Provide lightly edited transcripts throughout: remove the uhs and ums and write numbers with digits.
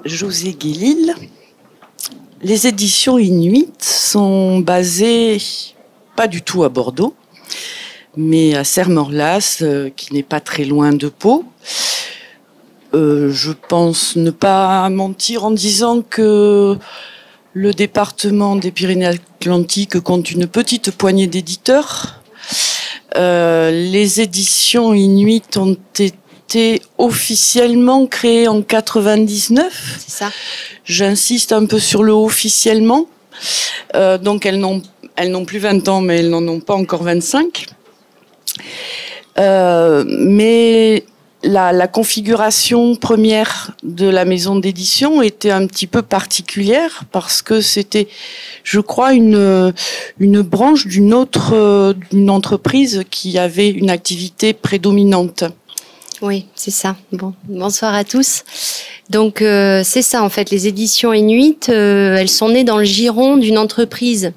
José Guélil. Les éditions Inuit sont basées pas du tout à Bordeaux, mais à Serre-Morlas, qui n'est pas très loin de Pau. Je pense ne pas mentir en disant que le département des Pyrénées-Atlantiques compte une petite poignée d'éditeurs. Les éditions Inuit ont été officiellement créées en 99. C'est ça. J'insiste un peu sur le officiellement. Donc elles n'ont plus 20 ans, mais elles n'en ont pas encore 25. Mais la configuration première de la maison d'édition était un petit peu particulière parce que c'était, je crois, une branche d'une entreprise qui avait une activité prédominante. Oui, c'est ça. Bon, bonsoir à tous. Donc c'est ça en fait, les éditions Inuit, elles sont nées dans le giron d'une entreprise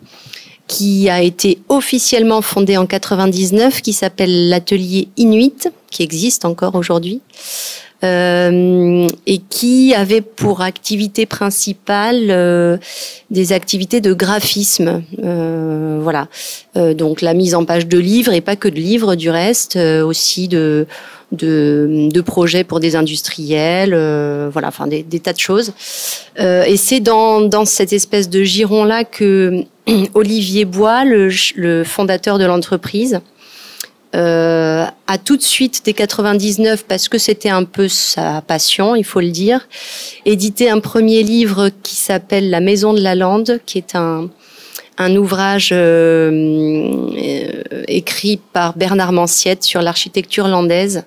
qui a été officiellement fondée en 99, qui s'appelle l'Atelier Inuit, qui existe encore aujourd'hui, et qui avait pour activité principale des activités de graphisme. Voilà. Donc la mise en page de livres, et pas que de livres du reste, aussi de projets pour des industriels, voilà, enfin des tas de choses. Et c'est dans cette espèce de giron-là que Olivier Bois, le fondateur de l'entreprise, a tout de suite, dès 99, parce que c'était un peu sa passion, il faut le dire, édité un premier livre qui s'appelle La Maison de la Lande, qui est un ouvrage écrit par Bernard Manciette sur l'architecture landaise.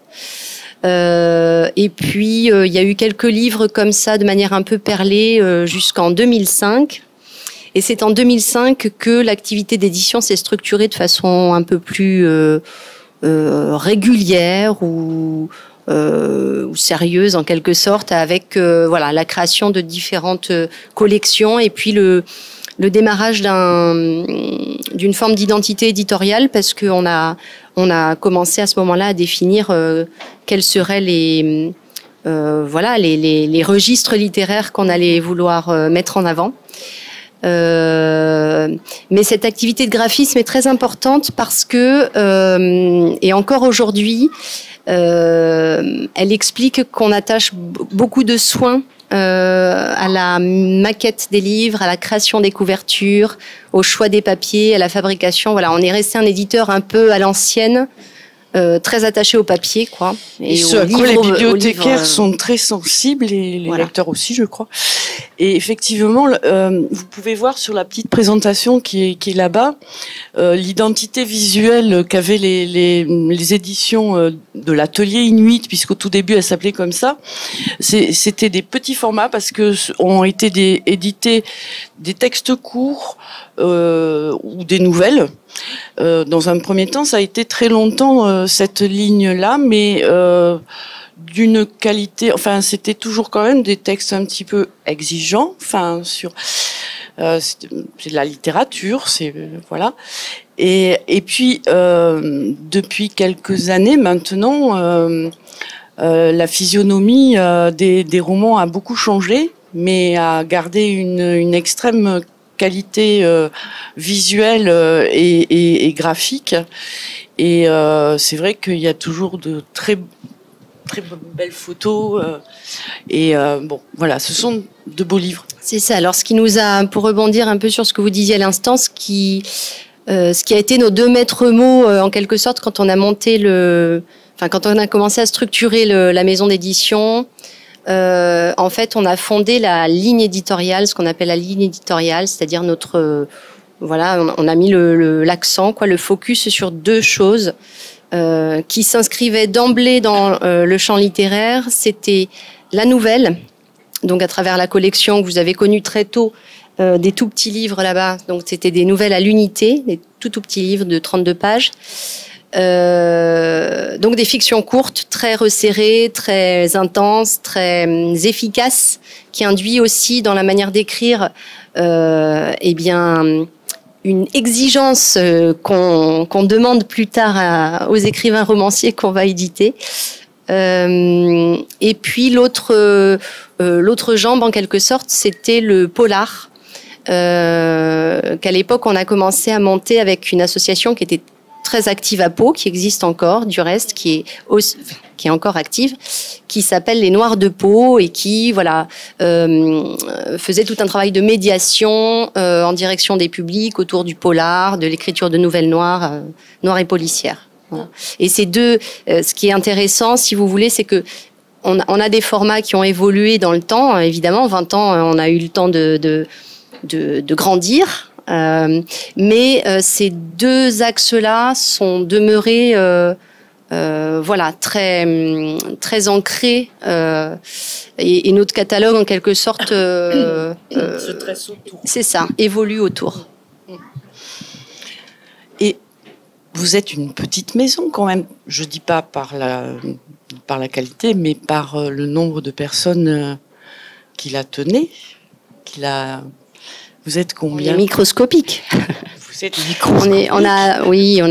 Et puis, il y a eu quelques livres comme ça, de manière un peu perlée, jusqu'en 2005. Et c'est en 2005 que l'activité d'édition s'est structurée de façon un peu plus régulière ou sérieuse en quelque sorte, avec voilà, la création de différentes collections et puis le démarrage d'une forme d'identité éditoriale, parce qu'on a commencé à ce moment-là à définir quels seraient les registres littéraires qu'on allait vouloir mettre en avant. Mais cette activité de graphisme est très importante parce que, et encore aujourd'hui, elle explique qu'on attache beaucoup de soins à la maquette des livres, à la création des couvertures, au choix des papiers, à la fabrication. Voilà, on est resté un éditeur un peu à l'ancienne, très attaché au papier, quoi. Et ce à quoi les bibliothécaires sont très sensibles, et les lecteurs aussi, je crois. Et effectivement, vous pouvez voir sur la petite présentation qui est là-bas, l'identité visuelle qu'avaient les éditions de l'Atelier Inuit, puisqu'au tout début, elles s'appelaient comme ça. C'était des petits formats parce que ont été édités des textes courts ou des nouvelles. Dans un premier temps, ça a été très longtemps cette ligne-là, mais d'une qualité, enfin, c'était toujours quand même des textes un petit peu exigeants, enfin, c'est de la littérature, c'est voilà. Et puis depuis quelques années maintenant, la physionomie des romans a beaucoup changé, mais a gardé une extrême qualité visuelle et graphique. Et c'est vrai qu'il y a toujours de très belles photos. Et bon, voilà, ce sont de beaux livres. C'est ça. Alors, ce qui nous a, pour rebondir un peu sur ce que vous disiez à l'instant, ce qui a été nos deux maîtres mots, en quelque sorte, quand on a monté quand on a commencé à structurer la maison d'édition, en fait, on a fondé la ligne éditoriale, ce qu'on appelle la ligne éditoriale, c'est-à-dire voilà, on a mis l'accent, quoi, le focus sur deux choses qui s'inscrivaient d'emblée dans le champ littéraire. C'était la nouvelle, donc à travers la collection que vous avez connue très tôt, des tout petits livres là-bas. Donc c'était des nouvelles à l'unité, des tout petits livres de 32 pages. Donc des fictions courtes, très resserrées, très intenses, très efficaces, qui induit aussi dans la manière d'écrire une exigence qu'on demande plus tard aux écrivains romanciers qu'on va éditer. Et puis l'autre jambe, en quelque sorte, c'était le polar, qu'à l'époque on a commencé à monter avec une association qui était très active à Pau, qui existe encore, du reste, qui est encore active, qui s'appelle les Noirs de Pau et qui faisait tout un travail de médiation en direction des publics autour du polar, de l'écriture de nouvelles noires et policières. Voilà. Et ces deux, ce qui est intéressant, si vous voulez, c'est que on a des formats qui ont évolué dans le temps. Évidemment, 20 ans, on a eu le temps de grandir. Mais ces deux axes-là sont demeurés très ancrés et notre catalogue en quelque sorte c'est ça, évolue autour. Et vous êtes une petite maison quand même, je dis pas par la qualité, mais par le nombre de personnes qui la tenaient, Vous êtes combien? On est microscopique. Vous êtes microscopique. On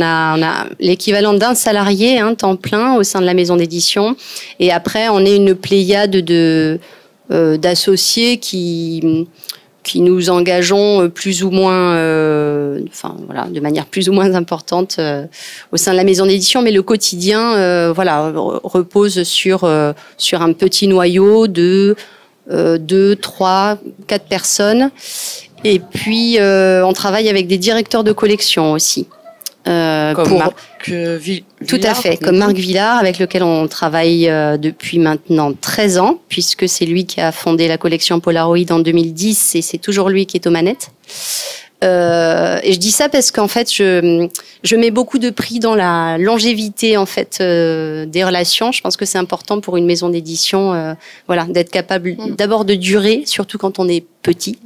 a l'équivalent d'un salarié, temps plein, au sein de la maison d'édition. Et après, on est une pléiade d'associés qui nous engageons plus ou moins, de manière plus ou moins importante au sein de la maison d'édition. Mais le quotidien, repose sur un petit noyau de 2, 3, 4 personnes. Et puis, on travaille avec des directeurs de collection aussi. Comme Marc Villard. Tout à fait, comme Marc Villard, avec lequel on travaille depuis maintenant 13 ans, puisque c'est lui qui a fondé la collection Polaroid en 2010 et c'est toujours lui qui est aux manettes. Et je dis ça parce qu'en fait, je mets beaucoup de prix dans la longévité en fait des relations. Je pense que c'est important pour une maison d'édition, d'être capable d'abord de durer, surtout quand on est petit.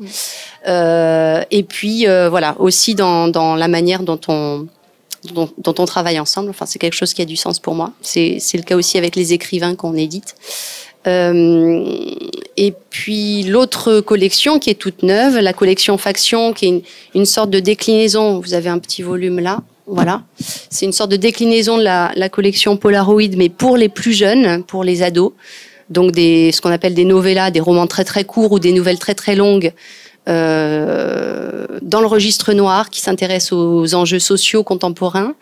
Et puis aussi dans la manière dont on travaille ensemble. Enfin, c'est quelque chose qui a du sens pour moi. C'est le cas aussi avec les écrivains qu'on édite. Et puis l'autre collection qui est toute neuve, la collection Faction, qui est une sorte de déclinaison. Vous avez un petit volume là, voilà. C'est une sorte de déclinaison de la collection Polaroid, mais pour les plus jeunes, pour les ados. Donc ce qu'on appelle des novellas, des romans très très courts ou des nouvelles très très longues. Dans le registre noir, qui s'intéresse aux enjeux sociaux contemporains.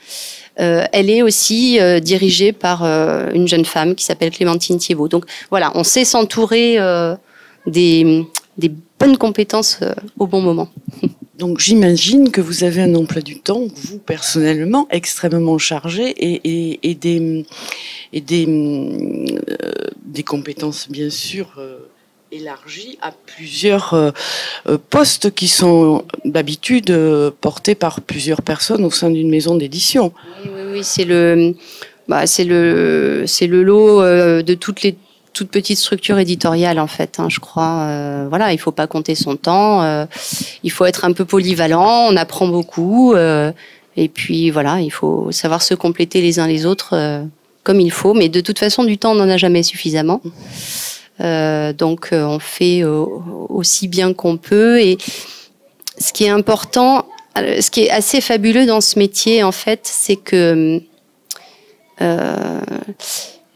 Elle est aussi dirigée par une jeune femme qui s'appelle Clémentine Thiebaud. Donc voilà, on sait s'entourer des bonnes compétences au bon moment. Donc j'imagine que vous avez un emploi du temps, vous personnellement, extrêmement chargé et des compétences bien sûr élargies à plusieurs postes qui sont d'habitude portés par plusieurs personnes au sein d'une maison d'édition. Oui, c'est le lot de toutes petites structures éditoriales en fait. Je crois. Il faut pas compter son temps. Il faut être un peu polyvalent. On apprend beaucoup. Et puis il faut savoir se compléter les uns les autres comme il faut. Mais de toute façon, du temps, on n'en a jamais suffisamment. Donc on fait aussi bien qu'on peut. Et ce qui est important, ce qui est assez fabuleux dans ce métier, en fait, c'est que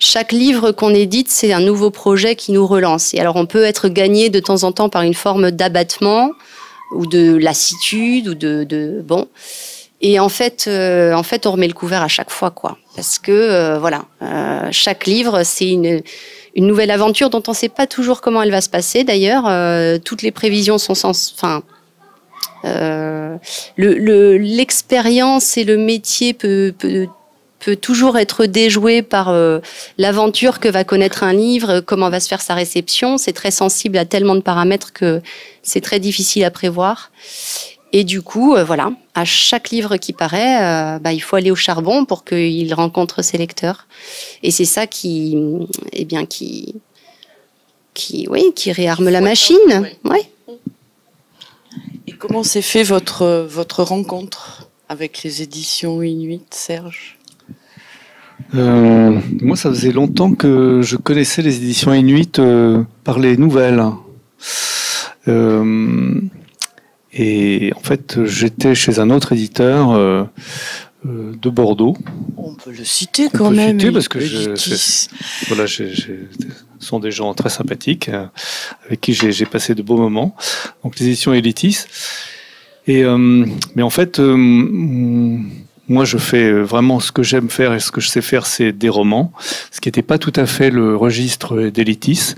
chaque livre qu'on édite, c'est un nouveau projet qui nous relance. Et alors, on peut être gagné de temps en temps par une forme d'abattement ou de lassitude ou bon. Et en fait, on remet le couvert à chaque fois, quoi. Parce que chaque livre, c'est une nouvelle aventure dont on ne sait pas toujours comment elle va se passer. D'ailleurs, toutes les prévisions sont l'expérience et le métier peut toujours être déjoué par l'aventure que va connaître un livre, comment va se faire sa réception. C'est très sensible à tellement de paramètres que c'est très difficile à prévoir. Et du coup, à chaque livre qui paraît, il faut aller au charbon pour qu'il rencontre ses lecteurs. Et c'est ça qui réarme la machine. Ouais. Et comment s'est fait votre rencontre avec les éditions Inuit, Serge ? Moi, ça faisait longtemps que je connaissais les éditions Inuit par les nouvelles. Et en fait, j'étais chez un autre éditeur de Bordeaux. On peut le citer quand même. Citer parce que voilà, ce sont des gens très sympathiques avec qui j'ai passé de beaux moments. Donc les éditions Elitis. Et mais en fait, moi je fais vraiment ce que j'aime faire et ce que je sais faire, c'est des romans, ce qui n'était pas tout à fait le registre d'Elitis.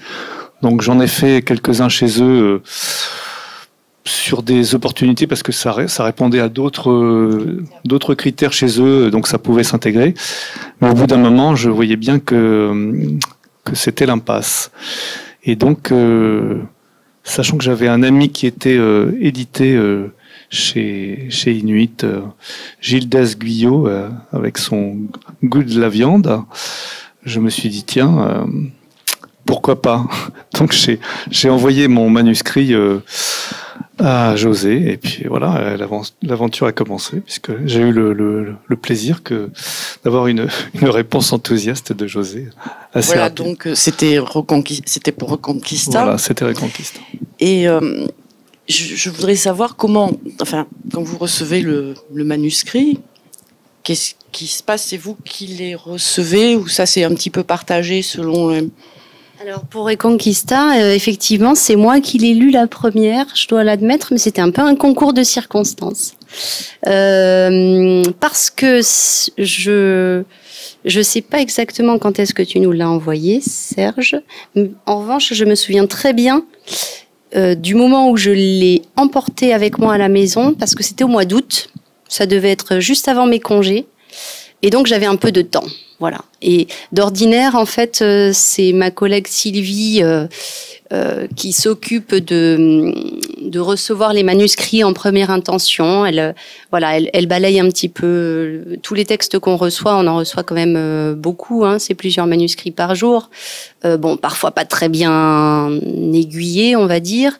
Donc j'en ai fait quelques-uns chez eux. Sur des opportunités parce que ça répondait à d'autres critères chez eux, donc ça pouvait s'intégrer. Mais au bout d'un moment, je voyais bien que c'était l'impasse. Et donc, sachant que j'avais un ami qui était édité chez Inuit, Gildas Guyot, avec son goût de la viande, je me suis dit tiens, pourquoi pas. Donc j'ai envoyé mon manuscrit à José, et puis voilà, l'aventure a commencé, puisque j'ai eu le plaisir d'avoir une réponse enthousiaste de José. Voilà, rapide. Donc c'était pour Reconquista. Voilà, c'était Reconquista. Et je voudrais savoir comment, enfin, quand vous recevez le manuscrit, qu'est-ce qui se passe? C'est vous qui les recevez, ou ça c'est un petit peu partagé selon... Alors pour Reconquista, effectivement, c'est moi qui l'ai lu la première, je dois l'admettre, mais c'était un peu un concours de circonstances. Parce que je sais pas exactement quand est-ce que tu nous l'as envoyé, Serge. En revanche, je me souviens très bien du moment où je l'ai emporté avec moi à la maison, parce que c'était au mois d'août, ça devait être juste avant mes congés, et donc j'avais un peu de temps. Voilà. Et d'ordinaire, en fait, c'est ma collègue Sylvie qui s'occupe de recevoir les manuscrits en première intention. Elle balaye un petit peu tous les textes qu'on reçoit. On en reçoit quand même beaucoup. Hein, c'est plusieurs manuscrits par jour. Bon, parfois pas très bien aiguillés, on va dire.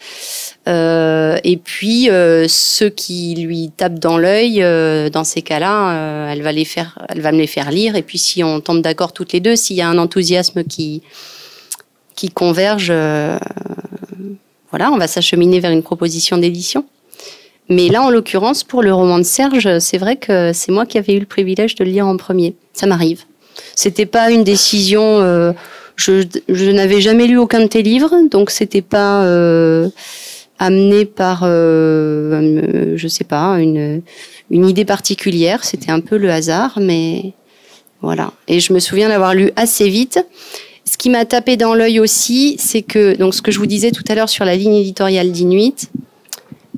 Et puis ceux qui lui tapent dans l'œil, dans ces cas-là, elle va me les faire lire. Et puis si on tombe d'accord toutes les deux, s'il y a un enthousiasme qui converge, voilà, on va s'acheminer vers une proposition d'édition. Mais là, en l'occurrence, pour le roman de Serge, c'est vrai que c'est moi qui avais eu le privilège de le lire en premier. Ça m'arrive. C'était pas une décision. Je n'avais jamais lu aucun de tes livres, donc c'était pas amené par, je sais pas, une idée particulière. C'était un peu le hasard, mais voilà. Et je me souviens l'avoir lu assez vite. Ce qui m'a tapé dans l'œil aussi, c'est que, donc ce que je vous disais tout à l'heure sur la ligne éditoriale d'Inuit,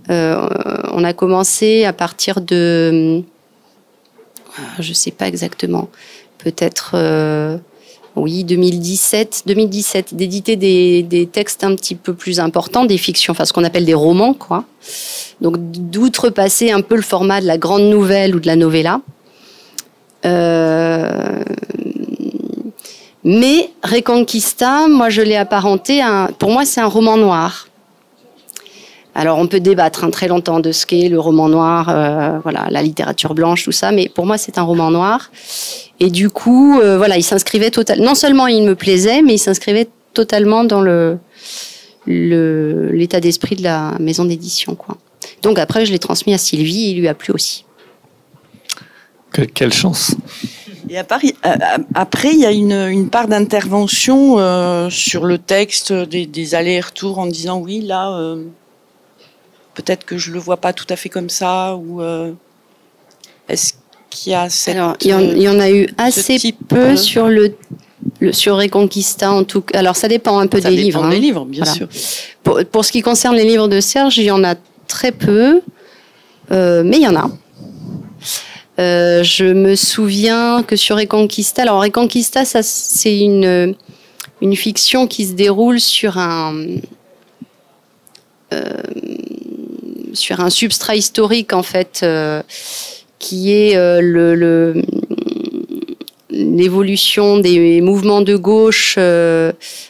on a commencé à partir de, je sais pas exactement, peut-être, oui, 2017, d'éditer des textes un petit peu plus importants, des fictions, enfin ce qu'on appelle des romans, quoi. Donc d'outrepasser un peu le format de la grande nouvelle ou de la novella. Mais Reconquista, moi je l'ai apparenté pour moi c'est un roman noir. Alors on peut débattre très longtemps de ce qu'est le roman noir, voilà, la littérature blanche, tout ça, mais pour moi c'est un roman noir. Et du coup, voilà, il s'inscrivait totalement. Non seulement il me plaisait, mais il s'inscrivait totalement dans l'état d'esprit de la maison d'édition, quoi. Donc après je l'ai transmis à Sylvie, il lui a plu aussi. Quelle chance! Et après, il y a une part d'intervention sur le texte, des allers-retours en disant oui, là, peut-être que je le vois pas tout à fait comme ça, ou est-ce qu'il y a cette... Alors, il y en a eu assez peu sur sur Reconquista en tout cas. Alors ça dépend un peu des livres. Ça dépend des livres, bien sûr. Pour ce qui concerne les livres de Serge, il y en a très peu, mais il y en a. Je me souviens que sur Reconquista, alors Reconquista, ça c'est une fiction qui se déroule sur un substrat historique en fait, qui est l'évolution des mouvements de gauche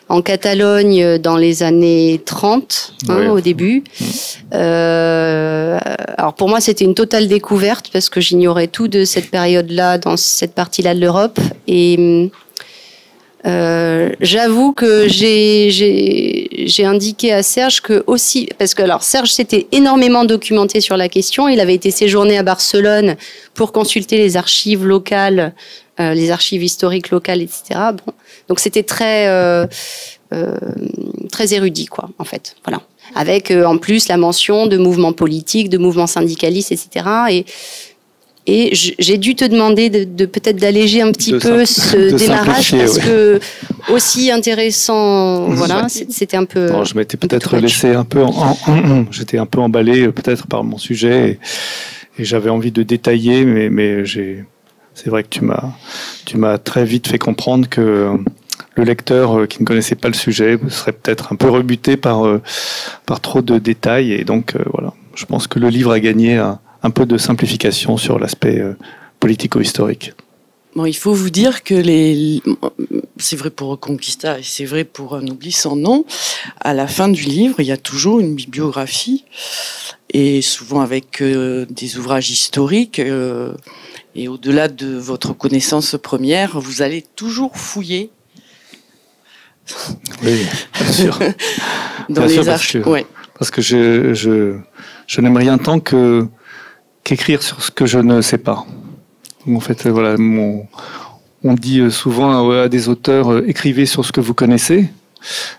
en Catalogne dans les années 30, oui. Au début. Alors pour moi, c'était une totale découverte parce que j'ignorais tout de cette période-là, dans cette partie-là de l'Europe. Et J'avoue que j'ai indiqué à Serge que aussi, parce que alors Serge s'était énormément documenté sur la question, il avait été séjourné à Barcelone pour consulter les archives locales, les archives historiques locales, etc. Bon, donc c'était très érudit, quoi, en fait, voilà. Avec en plus la mention de mouvements politiques, de mouvements syndicalistes, etc. Et j'ai dû te demander de peut-être d'alléger un petit peu ce démarrage parce que aussi intéressant, voilà, c'était un peu. Non, je m'étais peut-être laissé un peu, j'étais un peu emballé peut-être par mon sujet et j'avais envie de détailler, mais c'est vrai que tu m'as très vite fait comprendre que le lecteur qui ne connaissait pas le sujet serait peut-être un peu rebuté par trop de détails et donc voilà, je pense que le livre a gagné un peu de simplification sur l'aspect politico-historique. Bon, il faut vous dire que c'est vrai pour Reconquista et c'est vrai pour Un oubli sans nom, à la fin du livre, il y a toujours une bibliographie et souvent avec des ouvrages historiques et au-delà de votre connaissance première, vous allez toujours fouiller. Oui, bien sûr. Dans bien les sûr archives. Parce que je n'aime rien tant qu'écrire sur ce que je ne sais pas. En fait, voilà, on dit souvent à des auteurs écrivez sur ce que vous connaissez.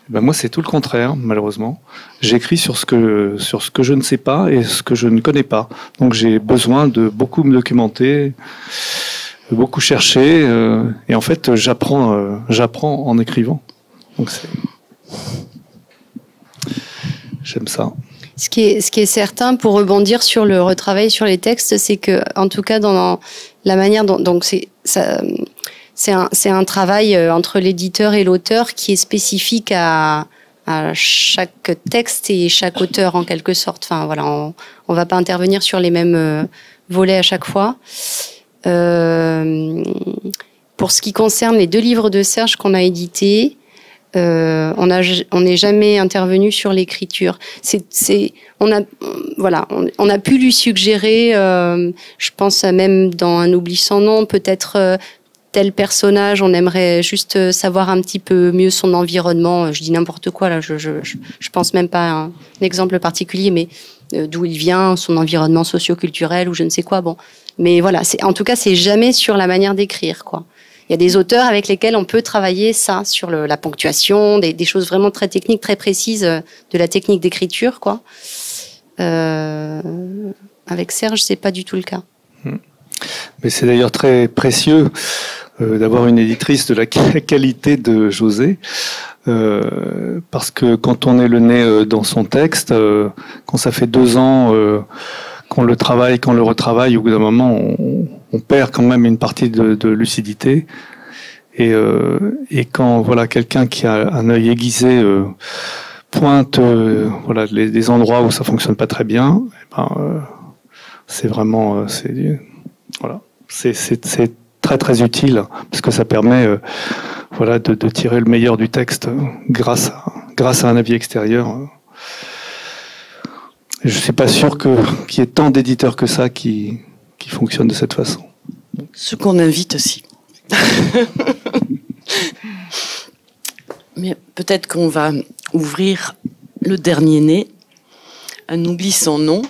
Ben moi, c'est tout le contraire, malheureusement. J'écris sur ce que je ne sais pas et ce que je ne connais pas. Donc, j'ai besoin de beaucoup me documenter, beaucoup chercher, et en fait, j'apprends en écrivant. Donc, j'aime ça. Ce qui est certain, pour rebondir sur le retravail sur les textes, c'est que, en tout cas, dans la manière dont, donc c'est un travail entre l'éditeur et l'auteur qui est spécifique à chaque texte et chaque auteur en quelque sorte. Enfin voilà, on va pas intervenir sur les mêmes volets à chaque fois. Pour ce qui concerne les 2 livres de Serge qu'on a édités, on n'est jamais intervenu sur l'écriture. On a pu lui suggérer, je pense même dans Un oubli sans nom, peut-être tel personnage, on aimerait juste savoir un petit peu mieux son environnement. Je dis n'importe quoi là, je pense même pas à un exemple particulier, mais d'où il vient, son environnement socio-culturel ou je ne sais quoi. Bon, mais voilà, en tout cas, c'est jamais sur la manière d'écrire, quoi. Il y a des auteurs avec lesquels on peut travailler ça, sur la ponctuation, des choses vraiment très techniques, très précises de la technique d'écriture, quoi. Avec Serge, c'est pas du tout le cas. Mais c'est d'ailleurs très précieux d'avoir une éditrice de la qualité de José, parce que quand on est le nez dans son texte, quand ça fait 2 ans qu'on le travaille, qu'on le retravaille, au bout d'un moment, on perd quand même une partie de lucidité. Et quand voilà quelqu'un qui a un œil aiguisé pointe voilà les endroits où ça fonctionne pas très bien, c'est vraiment voilà c'est très très utile parce que ça permet voilà de tirer le meilleur du texte grâce à un avis extérieur. Je suis pas sûr qu'il y ait tant d'éditeurs que ça qui fonctionnent de cette façon. Ce qu'on invite aussi. Mais peut-être qu'on va ouvrir le dernier né, Un oubli sans nom.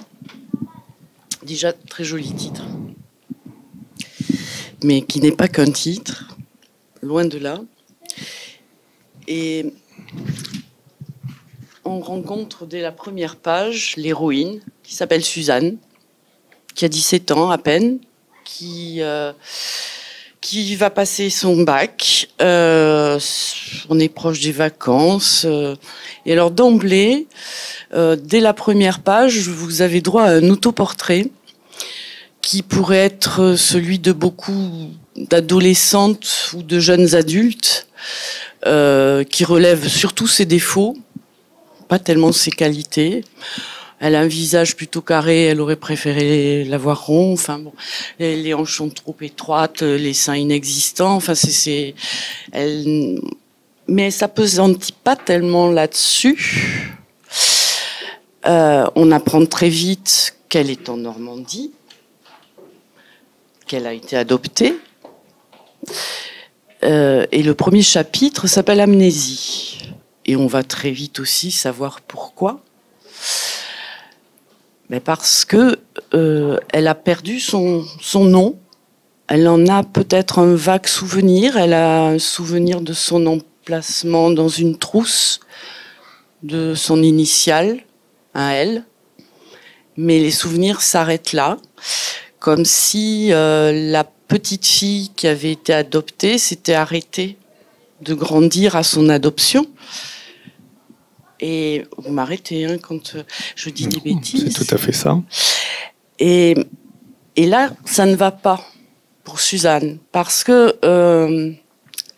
Déjà très joli titre, mais qui n'est pas qu'un titre, loin de là. Et on rencontre dès la première page l'héroïne qui s'appelle Suzanne, qui a 17 ans à peine, qui va passer son bac. On est proche des vacances. Et alors d'emblée, dès la première page, vous avez droit à un autoportrait qui pourrait être celui de beaucoup d'adolescentes ou de jeunes adultes, qui relève surtout ses défauts, pas tellement ses qualités. Elle a un visage plutôt carré, elle aurait préféré l'avoir rond. Enfin bon, les hanches sont trop étroites, les seins inexistants. Enfin mais ça pesantit pas tellement là-dessus. On apprend très vite qu'elle est en Normandie, qu'elle a été adoptée. Et le premier chapitre s'appelle Amnésie. Et on va très vite aussi savoir pourquoi. Mais parce que elle a perdu son nom. Elle en a peut-être un vague souvenir. Elle a un souvenir de son emplacement dans une trousse, de son initiale, un L. Mais les souvenirs s'arrêtent là, comme si la petite fille qui avait été adoptée s'était arrêtée de grandir à son adoption. Et vous m'arrêtez quand je dis des bêtises. C'est tout à fait ça. Et là, ça ne va pas pour Suzanne, parce que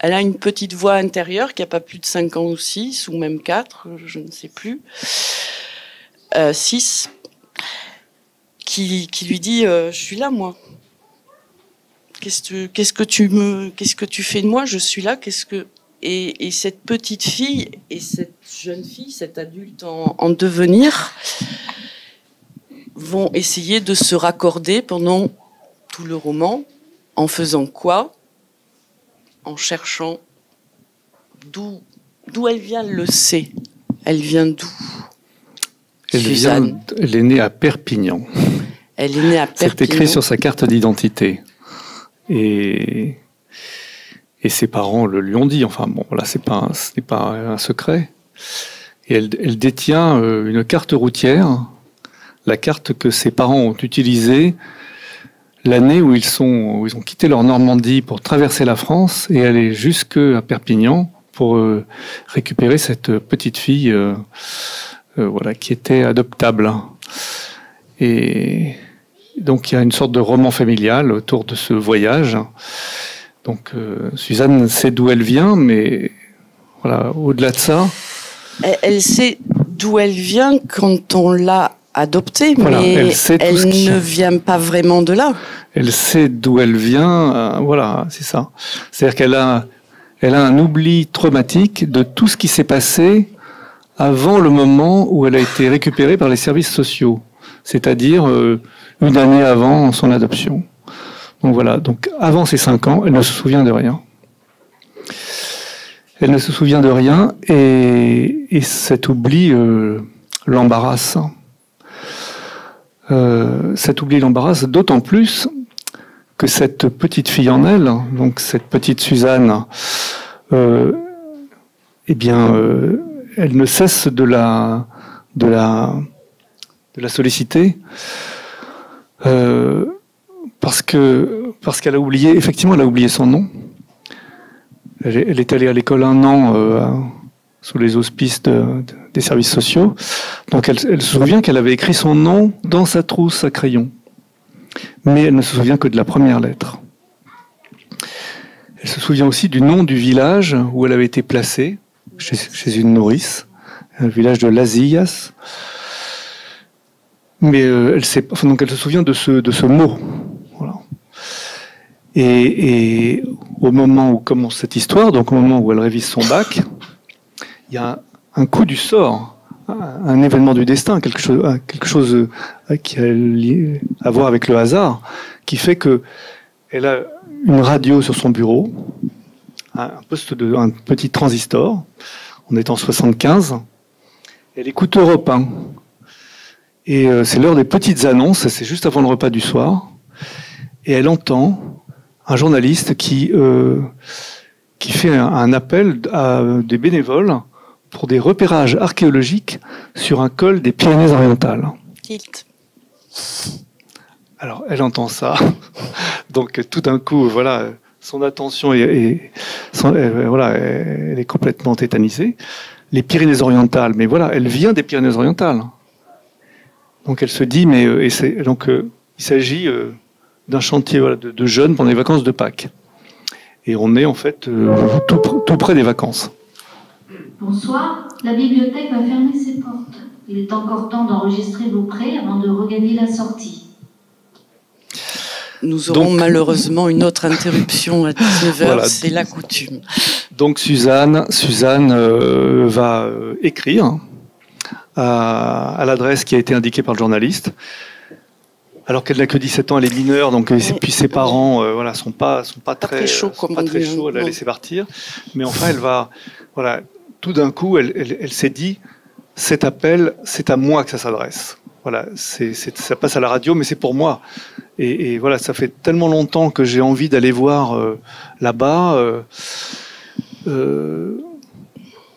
elle a une petite voix intérieure qui n'a pas plus de 5 ans ou 6, ou même 4, je ne sais plus, 6, qui lui dit je suis là, moi. Qu'est-ce que tu fais de moi? Je suis là. Et cette petite fille et cette jeune fille, cet adulte en devenir, vont essayer de se raccorder pendant tout le roman. En faisant quoi? En cherchant d'où elle vient, elle le sait. Elle vient d'où? Elle est née à Perpignan. Elle est née à Perpignan. C'est écrit sur sa carte d'identité. Et ses parents lui ont dit. Enfin bon, là, ce n'est pas un secret. Et elle détient une carte routière, la carte que ses parents ont utilisée l'année où ils ont quitté leur Normandie pour traverser la France et aller jusqu'à Perpignan pour récupérer cette petite fille qui était adoptable. Et donc il y a une sorte de roman familial autour de ce voyage. Donc Suzanne sait d'où elle vient, mais voilà, au-delà de ça... Elle sait d'où elle vient quand on l'a adoptée, voilà, mais elle ne vient pas vraiment de là. Elle sait d'où elle vient, voilà, c'est ça. C'est-à-dire qu'elle a un oubli traumatique de tout ce qui s'est passé avant le moment où elle a été récupérée par les services sociaux, c'est-à-dire une année avant son adoption. Donc voilà, donc avant ses 5 ans, elle ne se souvient de rien. Elle ne se souvient de rien et cet oubli l'embarrasse. Cet oubli l'embarrasse d'autant plus que cette petite fille en elle, donc cette petite Suzanne, elle ne cesse de la solliciter parce qu'elle a oublié, effectivement, elle a oublié son nom. Elle est allée à l'école 1 an sous les auspices des services sociaux. Donc elle se souvient qu'elle avait écrit son nom dans sa trousse à crayon. Mais elle ne se souvient que de la première lettre. Elle se souvient aussi du nom du village où elle avait été placée, chez une nourrice, le village de Lazillas. Mais donc elle se souvient de ce mot. Voilà. Et au moment où commence cette histoire, donc au moment où elle révise son bac, il y a un coup du sort, un événement du destin, quelque chose qui a à voir avec le hasard, qui fait que elle a une radio sur son bureau, un petit transistor. On est en 75. Elle écoute Europe 1. Et c'est l'heure des petites annonces, c'est juste avant le repas du soir. Et elle entend un journaliste qui fait un appel à des bénévoles pour des repérages archéologiques sur un col des Pyrénées-Orientales. Tilt. Alors, elle entend ça. Donc, tout d'un coup, voilà, son attention elle est complètement tétanisée. Les Pyrénées-Orientales, mais voilà, elle vient des Pyrénées-Orientales. Donc, elle se dit, il s'agit d'un chantier de jeunes pendant les vacances de Pâques. Et on est en fait tout près des vacances. Bonsoir, la bibliothèque va fermer ses portes. Il est encore temps d'enregistrer vos prêts avant de regagner la sortie. Nous aurons malheureusement une autre interruption à 19h, voilà. C'est la coutume. Donc Suzanne va écrire à l'adresse qui a été indiquée par le journaliste. Alors qu'elle n'a que 17 ans, elle est mineure, donc puis ses parents, voilà, sont pas très chauds, elle l'a laissé partir. Mais enfin, elle va, voilà, tout d'un coup, elle s'est dit, cet appel, c'est à moi que ça s'adresse. Voilà, ça passe à la radio, mais c'est pour moi. Et voilà, ça fait tellement longtemps que j'ai envie d'aller voir là-bas,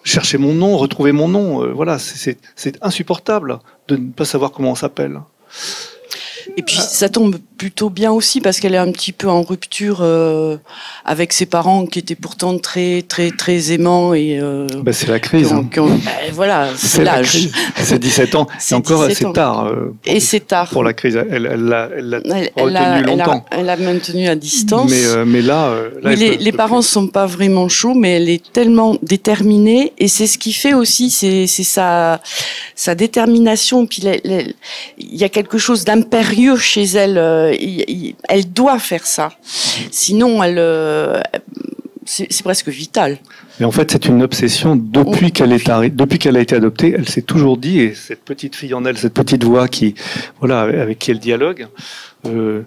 chercher mon nom, retrouver mon nom. Voilà, c'est insupportable de ne pas savoir comment on s'appelle. Et puis ça tombe plutôt bien aussi parce qu'elle est un petit peu en rupture avec ses parents qui étaient pourtant très très très aimants et c'est la crise. Voilà, c'est l'âge. C'est 17 ans. C'est encore assez tard. Et c'est tard pour la crise. Elle l'a retenu longtemps. Elle l'a maintenu à distance. Mais là, les parents ne sont pas vraiment chauds, mais elle est tellement déterminée et c'est ce qui fait aussi, c'est sa détermination. Puis il y a quelque chose d'impérieux chez elle. Elle doit faire ça. Sinon, c'est presque vital. Mais en fait, c'est une obsession depuis qu'elle a été adoptée. Elle s'est toujours dit, et cette petite fille en elle, cette petite voix avec qui elle dialogue, ne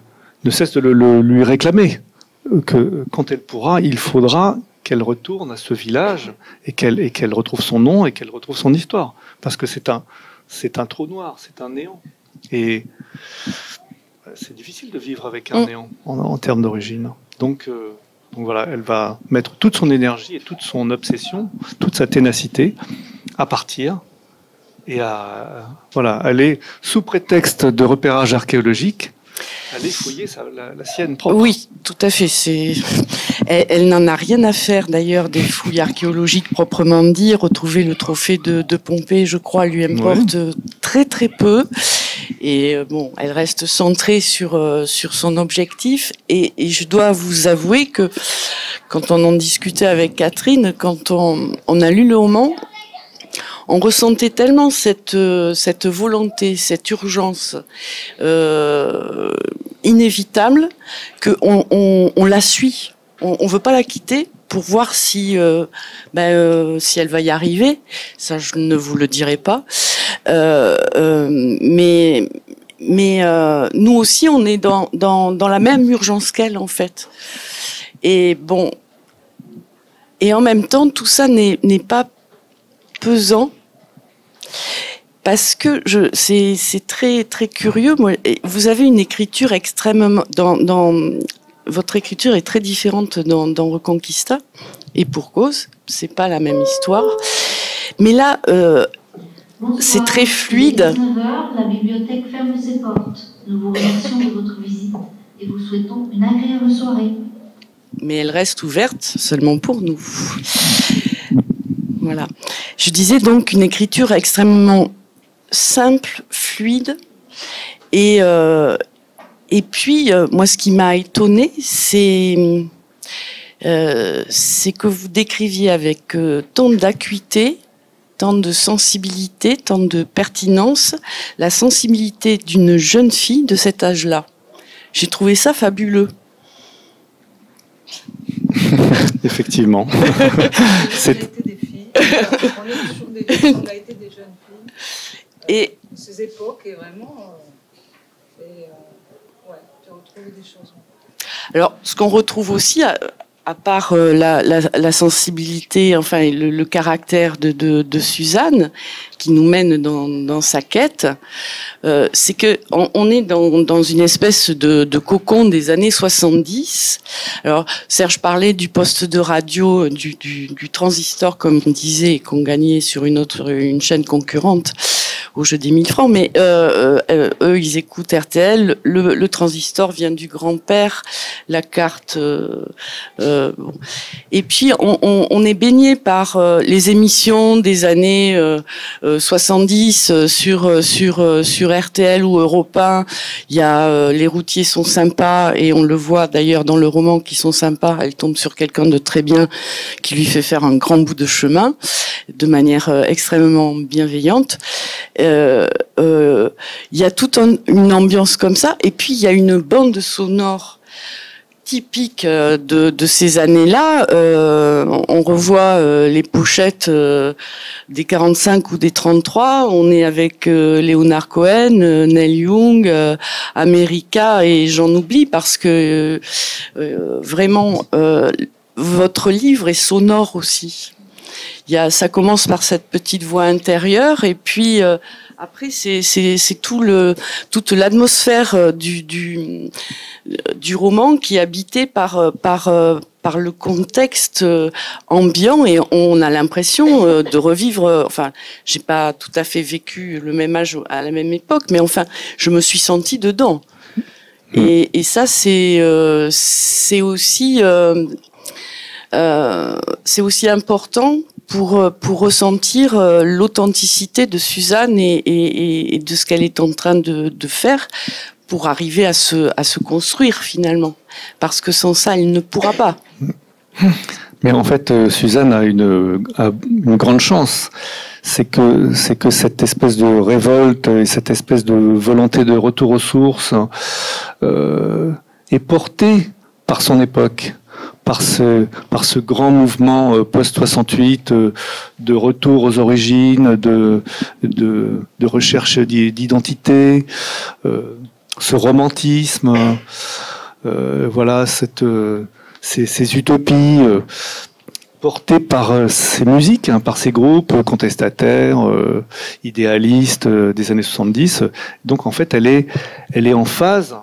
cesse de lui réclamer que quand elle pourra, il faudra qu'elle retourne à ce village et qu'elle retrouve son nom et qu'elle retrouve son histoire, parce que c'est un trou noir, c'est un néant. Et c'est difficile de vivre avec un néant en termes d'origine. Donc voilà, elle va mettre toute son énergie et toute son obsession, toute sa ténacité à partir et à aller, sous prétexte de repérage archéologique, aller fouiller la sienne propre. Oui, tout à fait. Elle n'en a rien à faire d'ailleurs des fouilles archéologiques proprement dit. Retrouver le trophée de Pompée, je crois, lui importe très très peu. Et elle reste centrée sur son objectif. Et je dois vous avouer que quand on en discutait avec Catherine, quand on a lu le roman, on ressentait tellement cette volonté, cette urgence inévitable que on la suit. On veut pas la quitter pour voir si elle va y arriver. Ça, je ne vous le dirai pas. Mais nous aussi, on est dans la même urgence qu'elle, en fait. Et en même temps, tout ça n'est pas pesant, parce que c'est très très curieux. Vous avez une écriture extrêmement votre écriture est très différente dans Reconquista, et pour cause, c'est pas la même histoire. Mais là, c'est très fluide. À 19h, la bibliothèque ferme ses portes. Nous vous remercions de votre visite et vous souhaitons une agréable soirée. Mais elle reste ouverte seulement pour nous. Voilà. Je disais donc une écriture extrêmement simple, fluide, et puis moi, ce qui m'a étonnée, c'est que vous décriviez avec tant d'acuité, tant de sensibilité, tant de pertinence, la sensibilité d'une jeune fille de cet âge-là. J'ai trouvé ça fabuleux. On Effectivement. a été des filles. On est toujours des filles, on a été des jeunes filles. Et ces époques, et vraiment, tu retrouves des choses. Alors, ce qu'on retrouve aussi, à part la sensibilité, enfin le caractère de Suzanne, qui nous mène dans sa quête, c'est que on est dans une espèce de cocon des années 70. Alors Serge parlait du poste de radio, du transistor, comme on disait, et qu'on gagnait sur une chaîne concurrente au jeu des 1000 francs, mais eux ils écoutent RTL, le transistor vient du grand-père, la carte et puis on est baigné par les émissions des années 70 sur RTL ou Europe 1. Il y a les routiers sont sympas, et on le voit d'ailleurs dans le roman qu'ils sont sympas. Elle tombe sur quelqu'un de très bien qui lui fait faire un grand bout de chemin de manière extrêmement bienveillante. Il y a toute une ambiance comme ça, et puis il y a une bande sonore typique de ces années-là. On revoit les pochettes des 45 ou des 33. On est avec Leonard Cohen, Neil Young, America, et j'en oublie parce que vraiment, votre livre est sonore aussi. Ça commence par cette petite voix intérieure, et puis après c'est toute l'atmosphère du roman qui est habité par le contexte ambiant, et on a l'impression de revivre. Enfin, j'ai pas tout à fait vécu le même âge à la même époque, mais enfin, je me suis sentie dedans. Et ça, c'est aussi important pour ressentir l'authenticité de Suzanne et de ce qu'elle est en train de faire pour arriver à se construire finalement. Parce que sans ça, elle ne pourra pas. Mais en fait, Suzanne a une grande chance. C'est que cette espèce de révolte et cette espèce de volonté de retour aux sources est portée par son époque. Par ce grand mouvement post-68 de retour aux origines, de recherche d'identité, ce romantisme, voilà, ces utopies portées par ces musiques, par ces groupes contestataires, idéalistes des années 70. Donc en fait, elle est en phase.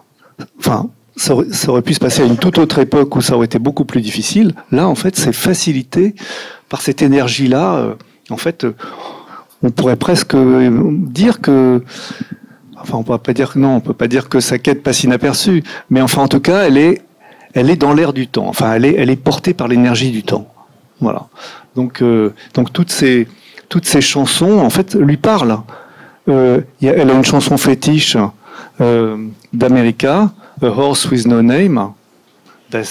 Enfin, ça aurait pu se passer à une toute autre époque où ça aurait été beaucoup plus difficile. Là, en fait, c'est facilité par cette énergie-là. En fait, on pourrait presque dire que... Enfin, on peut pas dire que sa quête passe inaperçue. Mais enfin, en tout cas, elle est dans l'air du temps. Enfin, elle est portée par l'énergie du temps. Voilà. Donc toutes ces chansons, en fait, lui parlent. Elle a une chanson fétiche d'America, A Horse with No Name. Ben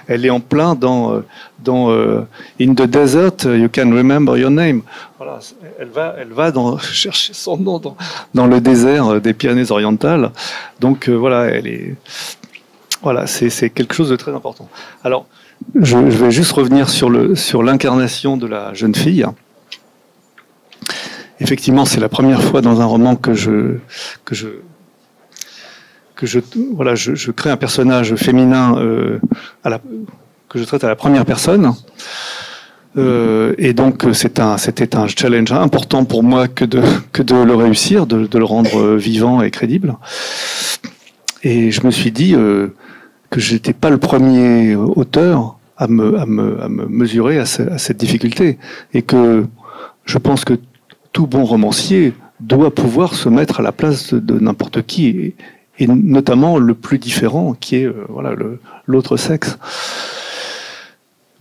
elle est en plein dans In the Desert, You Can Remember Your Name. Voilà, elle va chercher son nom dans le désert des Pyrénées-Orientales. Donc voilà, c'est quelque chose de très important. Alors, je vais juste revenir sur l'incarnation de la jeune fille. Effectivement, c'est la première fois dans un roman que je crée un personnage féminin que je traite à la première personne. Et donc, c'était un challenge important pour moi que de le réussir, de le rendre vivant et crédible. Et je me suis dit que j'étais pas le premier auteur à me mesurer à cette difficulté. Et que je pense que tout bon romancier doit pouvoir se mettre à la place de n'importe qui, et notamment le plus différent, qui est l'autre sexe.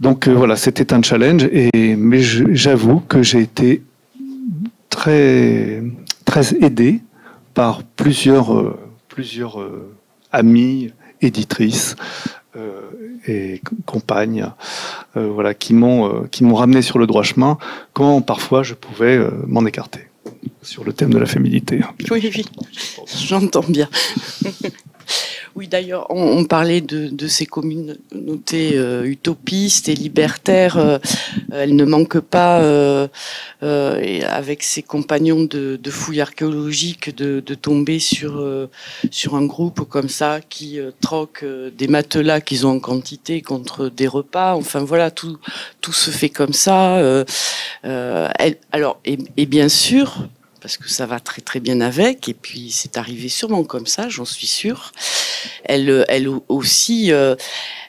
Donc voilà, c'était un challenge, mais j'avoue que j'ai été très très aidé par plusieurs amies, éditrices et compagnes, qui m'ont ramené sur le droit chemin quand parfois je pouvais m'en écarter sur le thème de la féminité. Oui, j'entends bien. Oui, d'ailleurs, on parlait de ces communautés utopistes et libertaires. Elles ne manquent pas, avec ses compagnons de fouilles archéologiques, de tomber sur un groupe comme ça qui troque des matelas qu'ils ont en quantité contre des repas. Enfin voilà, tout se fait comme ça. Et bien sûr, parce que ça va très très bien avec, et puis c'est arrivé sûrement comme ça, j'en suis sûre. Elle aussi,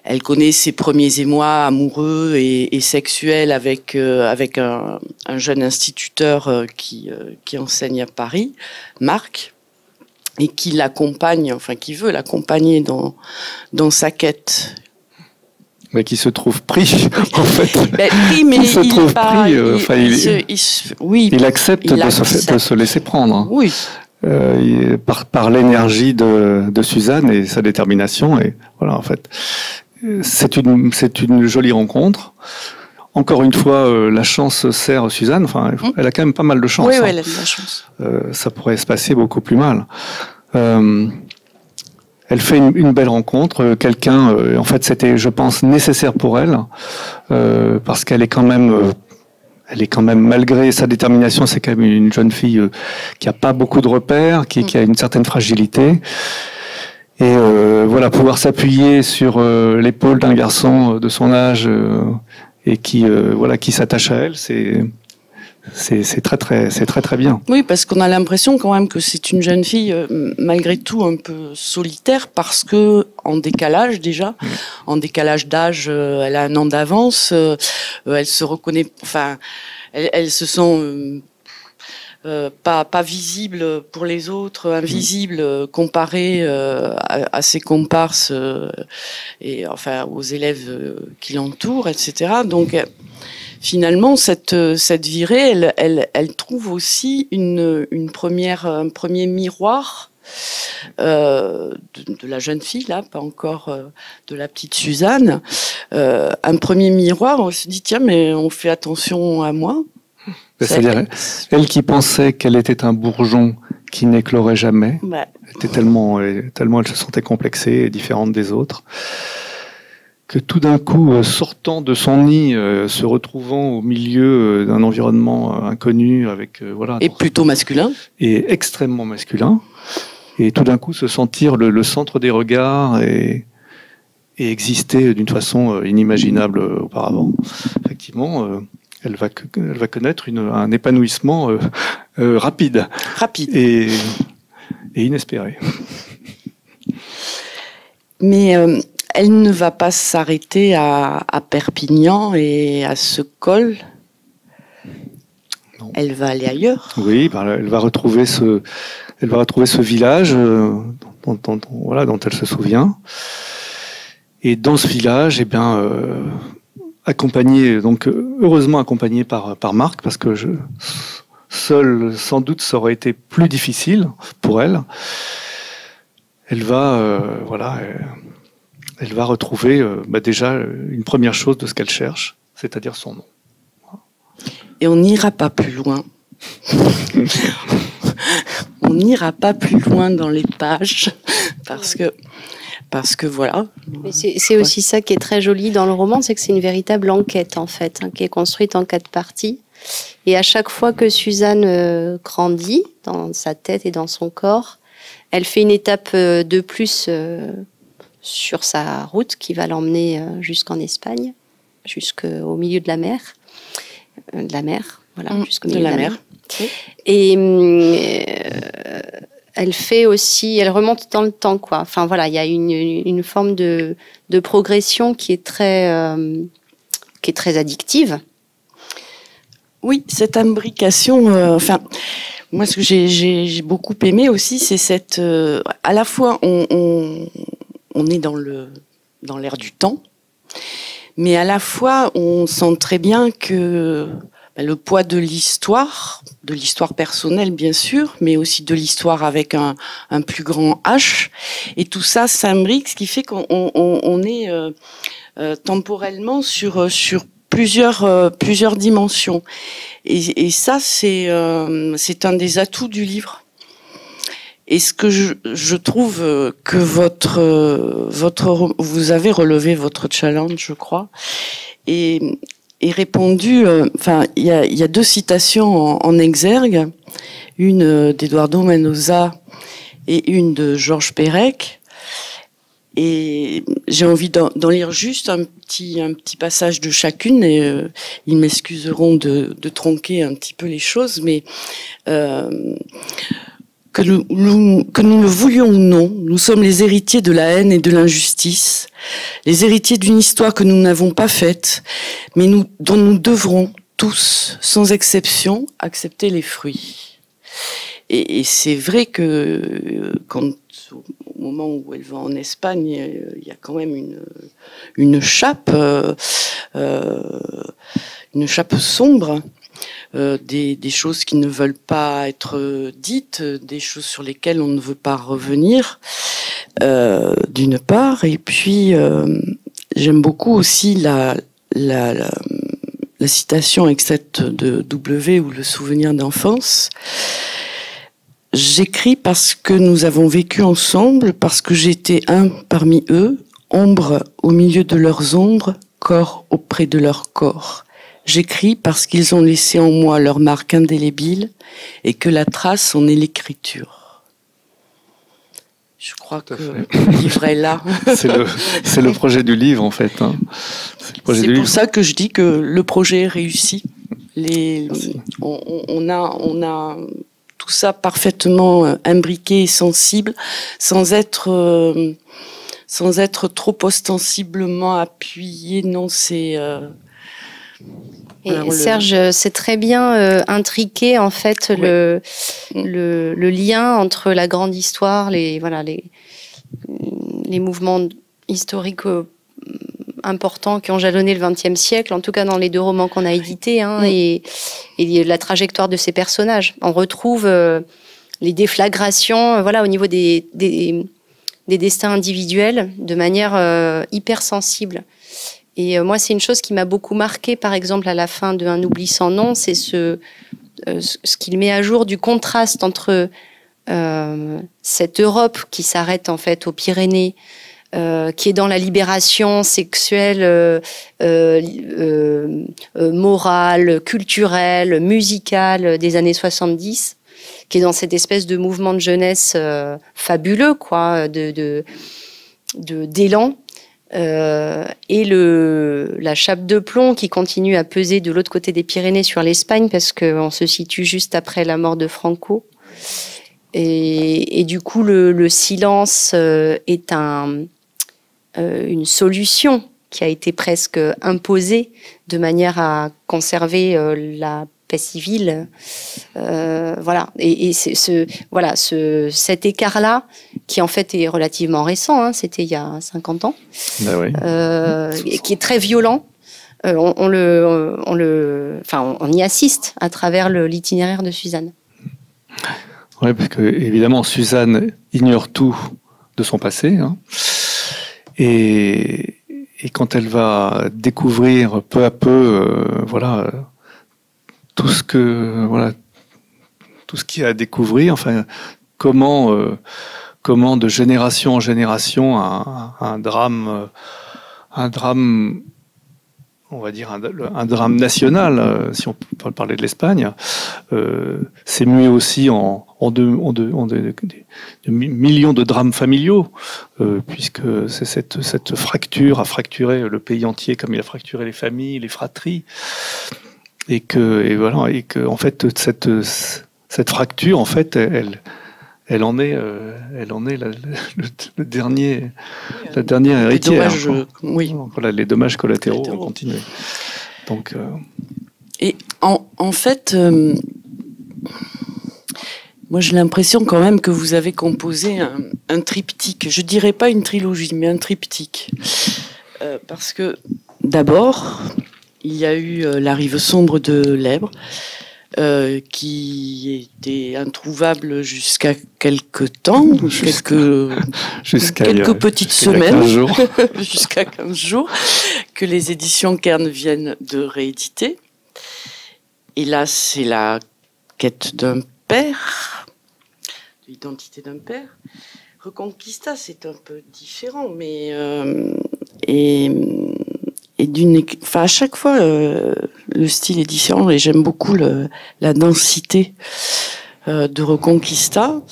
elle connaît ses premiers émois amoureux et sexuels avec un jeune instituteur qui enseigne à Paris, Marc, et qui l'accompagne, enfin qui veut l'accompagner dans sa quête. Mais qui se trouve pris, en fait. Pris, mais il accepte de se laisser prendre. Hein. Oui. Par l'énergie de Suzanne et sa détermination. Et voilà, en fait, c'est une jolie rencontre. Encore une fois, la chance sert Suzanne. Enfin, elle a quand même pas mal de chance. Oui, elle a de la chance. Ça pourrait se passer beaucoup plus mal. elle fait une belle rencontre. Quelqu'un, en fait, c'était, je pense, nécessaire pour elle, parce qu'elle est quand même... Elle est quand même, malgré sa détermination, c'est quand même une jeune fille qui a pas beaucoup de repères, qui a une certaine fragilité. Et voilà, pouvoir s'appuyer sur l'épaule d'un garçon de son âge et qui s'attache à elle, c'est très bien. Oui, parce qu'on a l'impression quand même que c'est une jeune fille malgré tout un peu solitaire, parce que en décalage déjà, en décalage d'âge, elle a un an d'avance, elle se reconnaît, enfin, elle se sent pas visible pour les autres, invisible comparée à ses comparses et enfin aux élèves qui l'entourent, etc. Donc finalement, cette virée, elle trouve aussi un premier miroir de la jeune fille, là, pas encore de la petite Suzanne. Un premier miroir, on se dit, tiens, mais on fait attention à moi. C'est-à-dire, elle qui pensait qu'elle était un bourgeon qui n'éclorait jamais, ouais. tellement elle se sentait complexée et différente des autres, que tout d'un coup, sortant de son nid, se retrouvant au milieu d'un environnement inconnu, avec voilà, et plutôt masculin, et extrêmement masculin, et tout d'un coup se sentir le centre des regards et exister d'une façon inimaginable auparavant. Effectivement, elle va connaître un épanouissement rapide et inespéré. Mais elle ne va pas s'arrêter à Perpignan et à ce col. Non. Elle va aller ailleurs. Oui, elle va retrouver ce village dont elle se souvient. Et dans ce village, eh bien, heureusement accompagnée par Marc, parce que seule, sans doute, ça aurait été plus difficile pour elle. Elle va retrouver déjà une première chose de ce qu'elle cherche, c'est-à-dire son nom. Et on n'ira pas plus loin. On n'ira pas plus loin dans les pages, parce que voilà. Mais c'est aussi ça qui est très joli dans le roman, c'est que c'est une véritable enquête, en fait, qui est construite en 4 parties. Et à chaque fois que Suzanne grandit dans sa tête et dans son corps, elle fait une étape de plus sur sa route qui va l'emmener jusqu'en Espagne, jusqu'au milieu de la mer. Jusqu'au milieu de la mer. Et elle fait aussi, elle remonte dans le temps, quoi. Enfin voilà, il y a une forme de progression qui est très addictive. Oui, cette imbrication. Moi, ce que j'ai beaucoup aimé aussi, c'est cette. À la fois, on est dans l'air du temps, mais à la fois, on sent très bien que le poids de l'histoire personnelle bien sûr, mais aussi de l'histoire avec un plus grand H, et tout ça s'imbrique, ce qui fait qu'on est temporellement sur plusieurs dimensions, et ça c'est un des atouts du livre. Et ce que je trouve que vous avez relevé votre challenge, je crois, et répondu. Il y a 2 citations en exergue, une d'Eduardo Mendoza et une de Georges Perec. Et j'ai envie d'en lire juste un petit passage de chacune, et ils m'excuseront de tronquer un petit peu les choses, mais que nous le voulions ou non, nous sommes les héritiers de la haine et de l'injustice, les héritiers d'une histoire que nous n'avons pas faite, mais dont nous devrons tous, sans exception, accepter les fruits. Et c'est vrai que au moment où elle va en Espagne, il y a quand même une chape sombre. Des choses qui ne veulent pas être dites, des choses sur lesquelles on ne veut pas revenir, d'une part, et puis j'aime beaucoup aussi la citation extraite de W, ou le souvenir d'enfance. j'écris parce que nous avons vécu ensemble, parce que j'étais un parmi eux, ombre au milieu de leurs ombres, corps auprès de leur corps. J'écris parce qu'ils ont laissé en moi leur marque indélébile et que la trace en est l'écriture. Je crois que le livre est là. C'est le projet du livre, en fait. Hein. C'est pour ça que je dis que le projet est réussi. On a tout ça parfaitement imbriqué et sensible, sans être trop ostensiblement appuyé. Non, c'est... Et Serge, c'est très bien intriqué en fait le lien entre la grande histoire, les mouvements historiques importants qui ont jalonné le XXe siècle, en tout cas dans les 2 romans qu'on a édités, hein, et la trajectoire de ces personnages. On retrouve les déflagrations, au niveau des destins individuels de manière hyper sensible. Et moi, c'est une chose qui m'a beaucoup marquée, par exemple, à la fin de Un oubli sans nom, c'est ce qu'il met à jour du contraste entre cette Europe qui s'arrête en fait aux Pyrénées, qui est dans la libération sexuelle, morale, culturelle, musicale des années 70, qui est dans cette espèce de mouvement de jeunesse fabuleux, quoi, d'élan. Et la chape de plomb qui continue à peser de l'autre côté des Pyrénées sur l'Espagne, parce qu'on se situe juste après la mort de Franco. Et du coup, le silence est une solution qui a été presque imposée de manière à conserver la paix civile. Et cet écart-là, qui en fait est relativement récent, hein, c'était il y a 50 ans, qui est très violent. On y assiste à travers l'itinéraire de Suzanne. Oui, parce que évidemment Suzanne ignore tout de son passé, hein, et quand elle va découvrir peu à peu, tout ce qu'il y a à découvrir, enfin comment de génération en génération un drame, on va dire un drame national, si on peut parler de l'Espagne, s'est mué aussi en millions de drames familiaux, puisque c'est cette fracture a fracturé le pays entier comme il a fracturé les familles, les fratries, et que en fait cette fracture, en fait, elle en est la dernière héritière. Les dommages collatéraux vont continuer. Donc, et en fait, moi j'ai l'impression quand même que vous avez composé un triptyque. Je dirais pas une trilogie, mais un triptyque, parce que d'abord il y a eu La rive sombre de l'Èbre, qui était introuvable jusqu'à quelques temps, quelques petites semaines, jusqu'à 15 jours, que les éditions Kern viennent de rééditer. Et là, c'est la quête d'un père, l'identité d'un père. Reconquista, c'est un peu différent, mais à chaque fois, le style est différent et j'aime beaucoup la densité de Reconquista.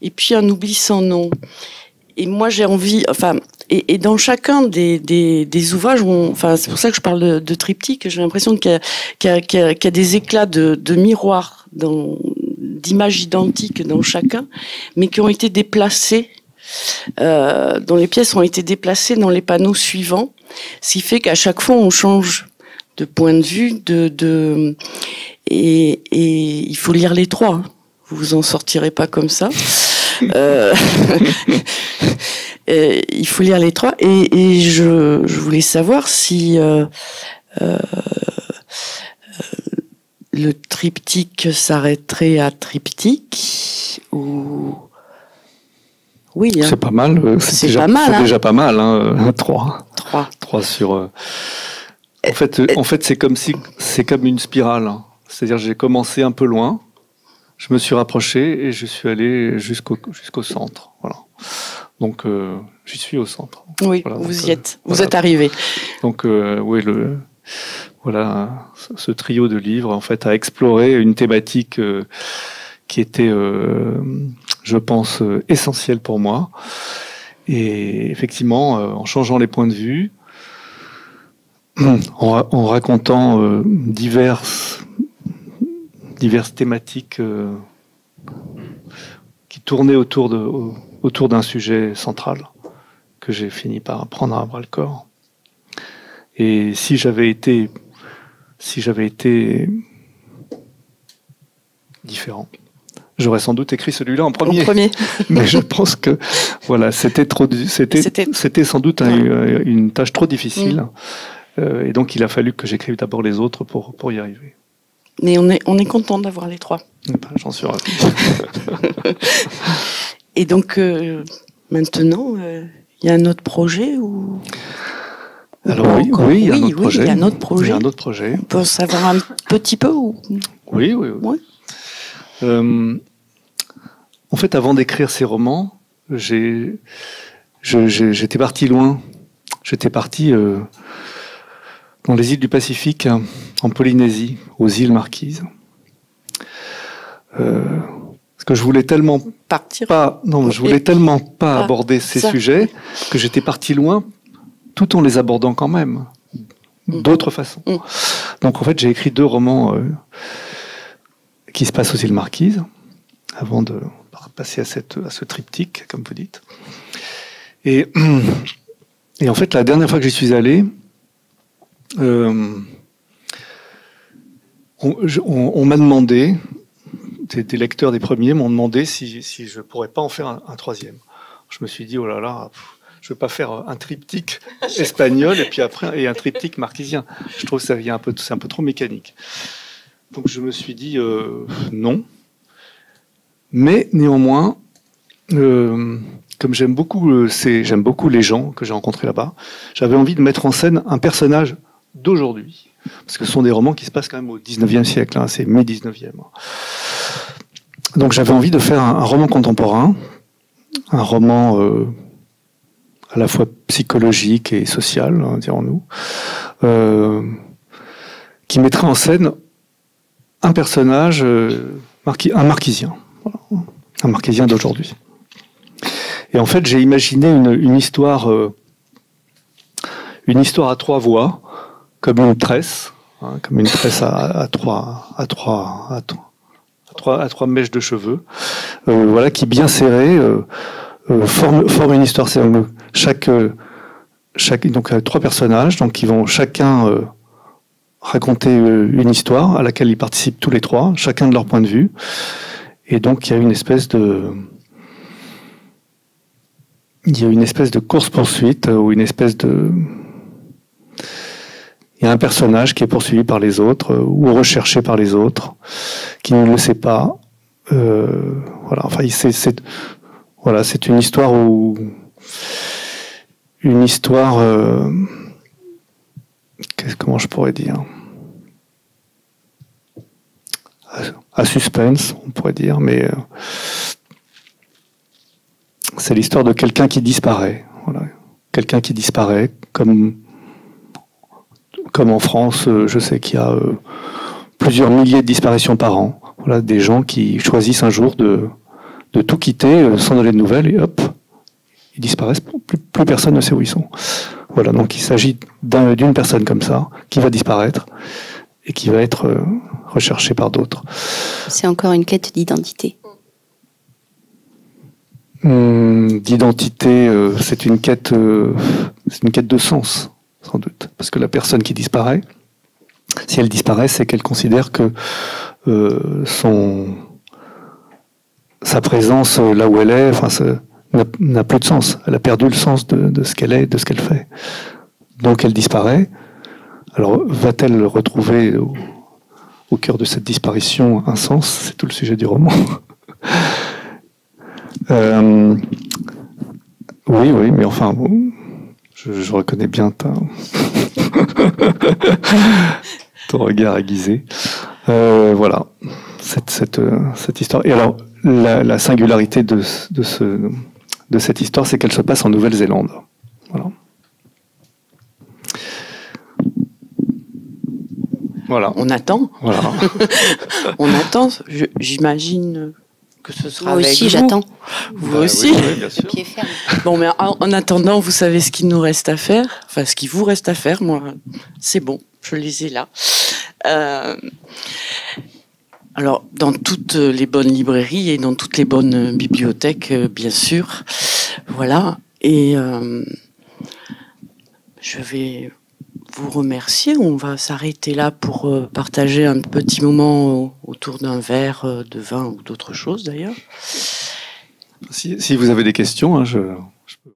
Et puis Un oubli sans nom. Et moi, j'ai envie, et dans chacun des ouvrages, c'est pour ça que je parle de triptyque. J'ai l'impression qu'il y a des éclats de miroirs, d'images identiques dans chacun, mais qui ont été déplacés, dont les pièces ont été déplacées dans les panneaux suivants. Ce qui fait qu'à chaque fois, on change de point de vue, et il faut lire les trois. Hein. Vous vous en sortirez pas comme ça. Il faut lire les trois. Et je voulais savoir si le triptyque s'arrêterait à triptyque ou... Oui, hein. C'est pas mal. C'est déjà pas mal. Hein, 3 sur. En fait, c'est comme une spirale. Hein. C'est-à-dire, j'ai commencé un peu loin. je me suis rapproché et je suis allé jusqu'au centre. Voilà. Donc, j'y suis au centre. Oui, voilà, vous y êtes. Vous êtes arrivé. Donc, oui, voilà, ce trio de livres, en fait, a exploré une thématique qui était, je pense, essentielle pour moi. Et effectivement, en changeant les points de vue, en racontant diverses thématiques qui tournaient autour d'un sujet central que j'ai fini par prendre à bras le corps. Et si j'avais été différent, j'aurais sans doute écrit celui-là en premier. Mais je pense que voilà, c'était sans doute une tâche trop difficile. Et donc il a fallu que j'écrive d'abord les autres pour y arriver. Mais on est content d'avoir les trois. J'en suis ravi. Et donc maintenant, il y a un autre projet ou... Alors oui, il y a un autre projet. Il y a un autre projet. Il y a un autre projet. On peut en savoir un petit peu ou... Oui. En fait, avant d'écrire ces romans, j'étais parti loin. J'étais parti dans les îles du Pacifique, en Polynésie, aux îles Marquises. Parce que je voulais tellement tellement pas aborder ces sujets que j'étais parti loin, tout en les abordant quand même, d'autres façons. Donc en fait, j'ai écrit 2 romans qui se passent aux îles Marquises, avant de passer à ce triptyque, comme vous dites. Et en fait, la dernière fois que j'y suis allé, on m'a demandé, des lecteurs des premiers m'ont demandé si je ne pourrais pas en faire un 3e. Je me suis dit, oh là là, je ne veux pas faire un triptyque espagnol et puis après un triptyque marquisien. Je trouve que c'est un peu trop mécanique. Donc je me suis dit non. Mais néanmoins, comme j'aime beaucoup les gens que j'ai rencontrés là-bas, j'avais envie de mettre en scène un personnage d'aujourd'hui. Parce que ce sont des romans qui se passent quand même au 19e siècle, hein, c'est mi-19e. Donc j'avais envie de faire un roman contemporain, un roman à la fois psychologique et social, hein, dirons-nous, qui mettrait en scène un personnage, un marquisien. Voilà, un marquisien d'aujourd'hui. Et en fait, j'ai imaginé une histoire à 3 voix, comme une tresse à trois mèches de cheveux, voilà, qui bien serrée forme une histoire. Donc 3 personnages, donc qui vont chacun raconter une histoire à laquelle ils participent tous les 3, chacun de leur point de vue. Et donc il y a une espèce de course-poursuite ou il y a un personnage qui est poursuivi par les autres ou recherché par les autres, qui ne le sait pas. Voilà. Enfin, c'est une histoire comment je pourrais dire, à suspense, on pourrait dire, mais c'est l'histoire de quelqu'un qui disparaît. Voilà. Quelqu'un qui disparaît, comme en France, je sais qu'il y a plusieurs milliers de disparitions par an. Voilà, des gens qui choisissent un jour de tout quitter sans donner de nouvelles et hop, ils disparaissent. Plus personne ne sait où ils sont. Voilà, donc il s'agit d'une personne comme ça qui va disparaître et qui va être recherchée par d'autres. C'est encore une quête d'identité. D'identité, c'est une quête de sens, sans doute, parce que la personne qui disparaît, si elle disparaît, c'est qu'elle considère que sa présence là où elle est, n'a plus de sens. Elle a perdu le sens de ce qu'elle est, de ce qu'elle fait. Donc elle disparaît. Alors va-t-elle retrouver au cœur de cette disparition un sens? C'est tout le sujet du roman. Oui, mais enfin, bon, je reconnais bien ton regard aiguisé. Voilà, cette histoire. Et alors, la singularité de cette histoire, c'est qu'elle se passe en Nouvelle-Zélande. Voilà. Voilà. On attend. Voilà. On attend. J'imagine que ce sera Moi avec aussi, vous. j'attends. Vous aussi. Oui, bien sûr. Pied ferme. Bon, mais en attendant, vous savez ce qu'il nous reste à faire. Enfin, ce qu'il vous reste à faire. Moi, c'est bon. Je les ai là. Alors, dans toutes les bonnes librairies et dans toutes les bonnes bibliothèques, bien sûr. Voilà. Et je vais vous remercier. On va s'arrêter là pour partager un petit moment autour d'un verre de vin ou d'autre chose, d'ailleurs. Si vous avez des questions, hein, je peux...